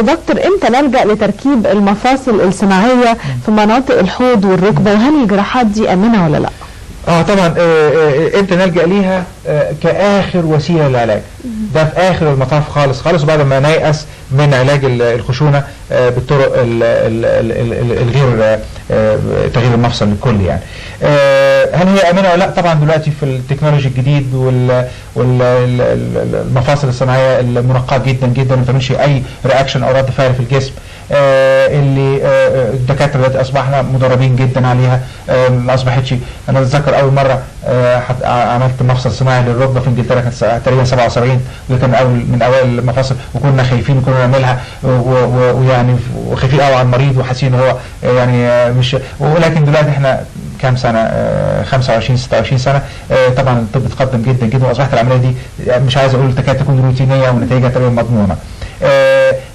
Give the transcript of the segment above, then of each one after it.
دكتور امتى نلجأ لتركيب المفاصل الصناعية في مناطق الحوض والركبة، وهل الجراحات دي آمنة ولا لا؟ طبعا امتى نلجأ ليها كآخر وسيلة للعلاج، ده في آخر المطاف خالص خالص، وبعد ما نيأس من علاج الخشونة بالطرق الغير تغيير المفصل الكلي يعني. هل هي آمنة ولا لا؟ طبعا دلوقتي في التكنولوجي الجديد والمفاصل الصناعية المنقاة جدا جدا، ما بتعملش أي رياكشن أو رد فعل في الجسم، اللي الدكاتره دلوقتي اصبحنا مدربين جدا عليها. ما اصبحتش، انا اتذكر اول مره عملت مفصل صناعي للركبه في انجلترا كانت تقريبا 77، وده كان من اوائل المفاصل، وكنا خايفين وكنا نعملها ويعني وخايفين قوي على المريض وحاسين ان هو يعني مش، ولكن دلوقتي احنا كام سنه 25 26 سنه، طبعا الطب اتقدم جدا جدا، واصبحت العمليه دي مش عايز اقول تكاد تكون روتينيه ونتائجها تقريبا مضمونه.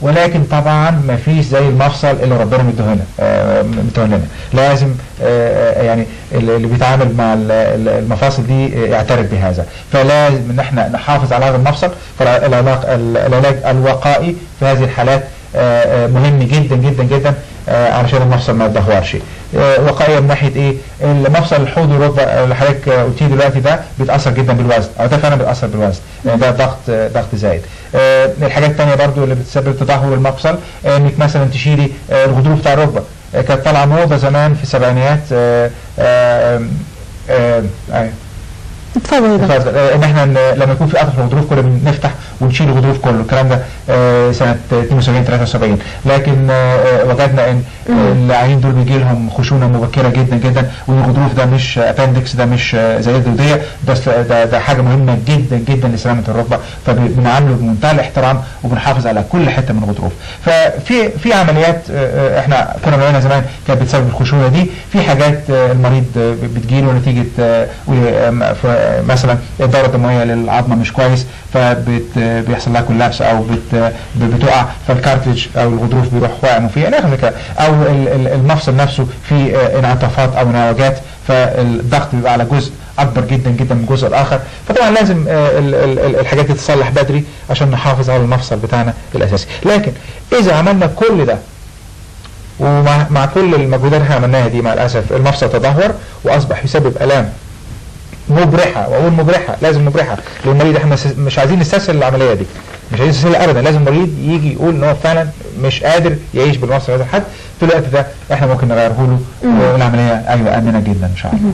ولكن طبعا ما فيش زي المفصل اللي ربنا مديه لنا. لازم يعني اللي بيتعامل مع المفاصل دي يعترف بهذا، فلازم ان احنا نحافظ على هذا المفصل. فالعلاج الوقائي في هذه الحالات مهم جدا جدا جدا علشان المفصل ما يتدهورش. وقائيه من ناحيه ايه؟ المفصل الحوض والركبه اللي حضرتك قلتيه دلوقتي ده بيتاثر جدا بالوزن، او ده فعلا بيتاثر بالوزن، ده ضغط زايد. الحاجات الثانيه برضو اللي بتسبب تدهور المفصل، انك مثلا تشيلي الغضروف بتاع الركبه. كانت طالعه موضه زمان في السبعينيات، اتفضل ان احنا لما يكون في قطع في الغضروف كنا بنفتح ونشيل الغضروف كله، الكلام ده سنه 72 73. لكن وجدنا ان العيانين دول بيجي لهم خشونه مبكره جدا جدا، وان الغضروف ده مش ابندكس، ده مش زي الدوديه، ده حاجه مهمه جدا جدا لسلامه الركبه، فبنعامله بمنتهى الاحترام وبنحافظ على كل حته من الغضروف. ففي عمليات احنا كنا بنعملها زمان كانت بتسبب الخشونه دي. في حاجات المريض بتجيله نتيجه مثلا الدوره الدمويه للعظمه مش كويس، فبيحصل لها كولابس او بتقع، فالكارتلج او الغضروف بيروح واقع فيها الى اخره، او المفصل نفسه في انعطافات او انعوجات، فالضغط بيبقى على جزء اكبر جدا جدا من الجزء الاخر. فطبعا لازم الحاجات دي تتصلح بدري عشان نحافظ على المفصل بتاعنا الاساسي. لكن اذا عملنا كل ده ومع كل المجهودات اللي احنا عملناها دي، مع الاسف المفصل تدهور واصبح يسبب الام مبرحه، واقول مبرحه، لازم مبرحه للمريض. احنا مش عايزين نستسهل العمليه دي، مش عايزين نستسهل ابدا. لازم المريض يجي يقول ان هو فعلا مش قادر يعيش بالمفصل هذا الحد. في الوقت ده احنا ممكن نغيره له، والعمليه ايوه امنه جدا ان شاء الله.